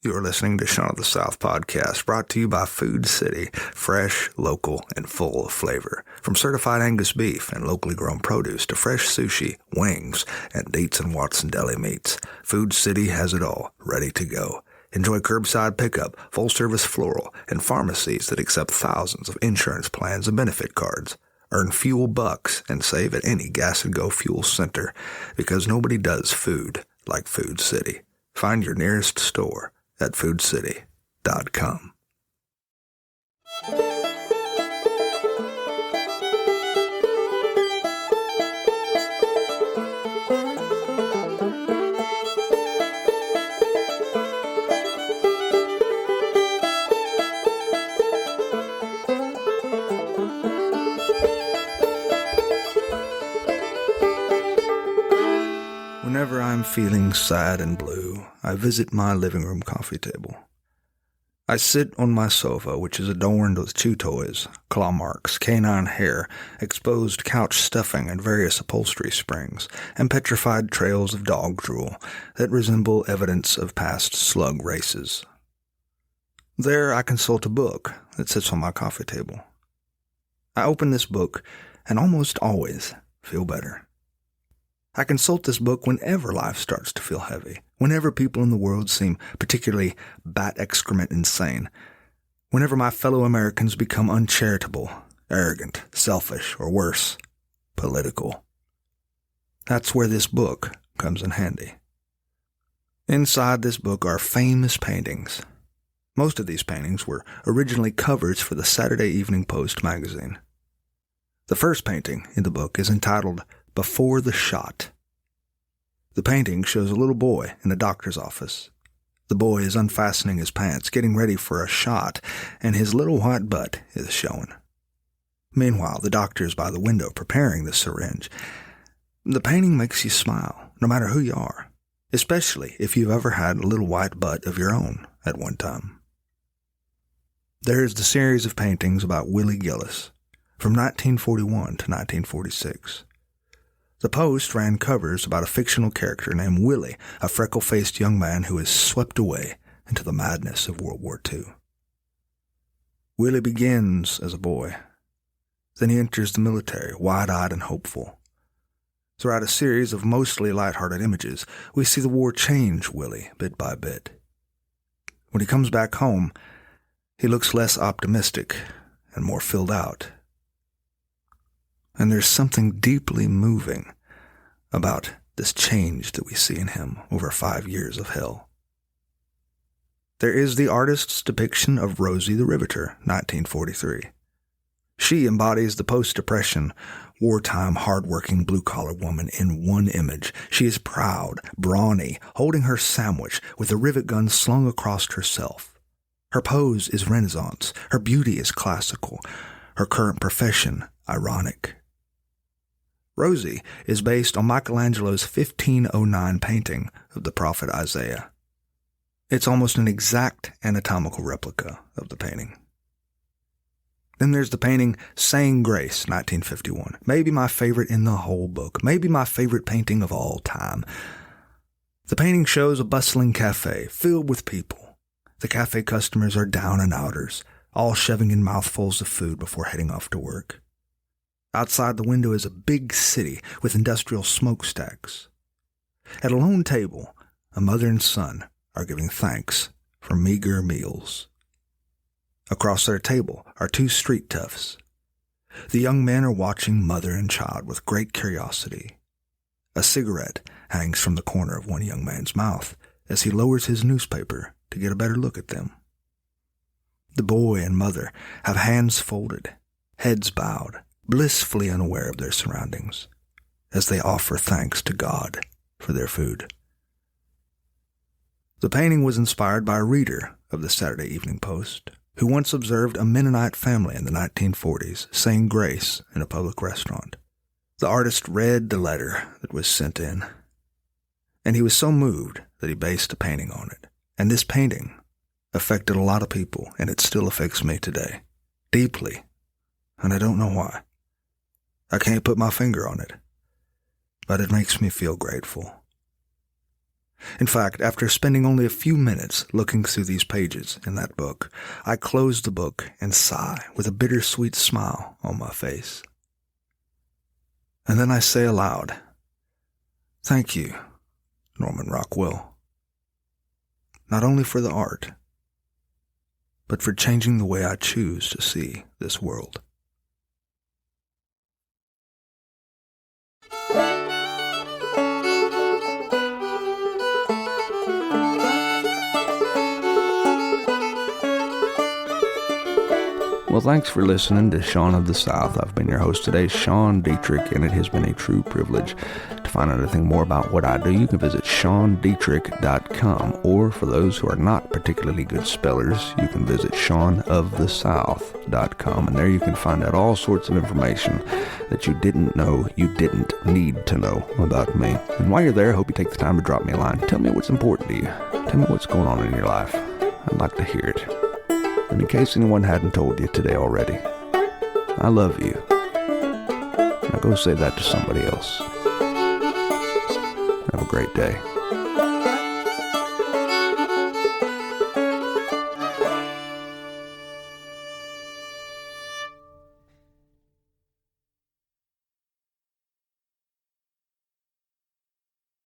You're listening to Shaun of the South podcast, brought to you by Food City, fresh, local, and full of flavor. From certified Angus beef and locally grown produce to fresh sushi, wings, and Dietz and Watson deli meats, Food City has it all, ready to go. Enjoy curbside pickup, full-service floral, and pharmacies that accept thousands of insurance plans and benefit cards. Earn fuel bucks and save at any Gas and Go fuel center, because nobody does food like Food City. Find your nearest store at foodcity.com. Whenever I'm feeling sad and blue, I visit my living room coffee table. I sit on my sofa, which is adorned with chew toys, claw marks, canine hair, exposed couch stuffing, and various upholstery springs, and petrified trails of dog drool that resemble evidence of past slug races. There I consult a book that sits on my coffee table. I open this book and almost always feel better. I consult this book whenever life starts to feel heavy, whenever people in the world seem particularly bat excrement insane, whenever my fellow Americans become uncharitable, arrogant, selfish, or worse, political. That's where this book comes in handy. Inside this book are famous paintings. Most of these paintings were originally covers for the Saturday Evening Post magazine. The first painting in the book is entitled Before the Shot. The painting shows a little boy in a doctor's office. The boy is unfastening his pants, getting ready for a shot, and his little white butt is showing. Meanwhile, the doctor is by the window preparing the syringe. The painting makes you smile, no matter who you are, especially if you've ever had a little white butt of your own at one time. There is the series of paintings about Willie Gillis, from 1941 to 1946. The Post ran covers about a fictional character named Willie, a freckle-faced young man who is swept away into the madness of World War II. Willie begins as a boy. Then he enters the military, wide-eyed and hopeful. Throughout a series of mostly lighthearted images, we see the war change Willie bit by bit. When he comes back home, he looks less optimistic and more filled out. And there's something deeply moving about this change that we see in him over 5 years of hell. There is the artist's depiction of Rosie the Riveter, 1943. She embodies the post-depression, wartime, hard-working blue-collar woman in one image. She is proud, brawny, holding her sandwich with a rivet gun slung across herself. Her pose is Renaissance. Her beauty is classical. Her current profession, ironic. Rosie is based on Michelangelo's 1509 painting of the prophet Isaiah. It's almost an exact anatomical replica of the painting. Then there's the painting Saying Grace, 1951. Maybe my favorite in the whole book. Maybe my favorite painting of all time. The painting shows a bustling cafe filled with people. The cafe customers are down and outers, all shoving in mouthfuls of food before heading off to work. Outside the window is a big city with industrial smokestacks. At a lone table, a mother and son are giving thanks for meager meals. Across their table are two street toughs. The young men are watching mother and child with great curiosity. A cigarette hangs from the corner of one young man's mouth as he lowers his newspaper to get a better look at them. The boy and mother have hands folded, heads bowed, blissfully unaware of their surroundings, as they offer thanks to God for their food. The painting was inspired by a reader of the Saturday Evening Post, who once observed a Mennonite family in the 1940s saying grace in a public restaurant. The artist read the letter that was sent in, and he was so moved that he based a painting on it. And this painting affected a lot of people, and it still affects me today, deeply, and I don't know why. I can't put my finger on it, but it makes me feel grateful. In fact, after spending only a few minutes looking through these pages in that book, I close the book and sigh with a bittersweet smile on my face. And then I say aloud, "Thank you, Norman Rockwell, not only for the art, but for changing the way I choose to see this world." Well, thanks for listening to Sean of the South. I've been your host today, Sean Dietrich, and it has been a true privilege. To find out anything more about what I do, you can visit SeanDietrich.com, or for those who are not particularly good spellers, you can visit SeanOfTheSouth.com, and there you can find out all sorts of information that you didn't know you didn't need to know about me. And while you're there, I hope you take the time to drop me a line. Tell me what's important to you. Tell me what's going on in your life. I'd like to hear it. And in case anyone hadn't told you today already, I love you. Now go say that to somebody else. Have a great day.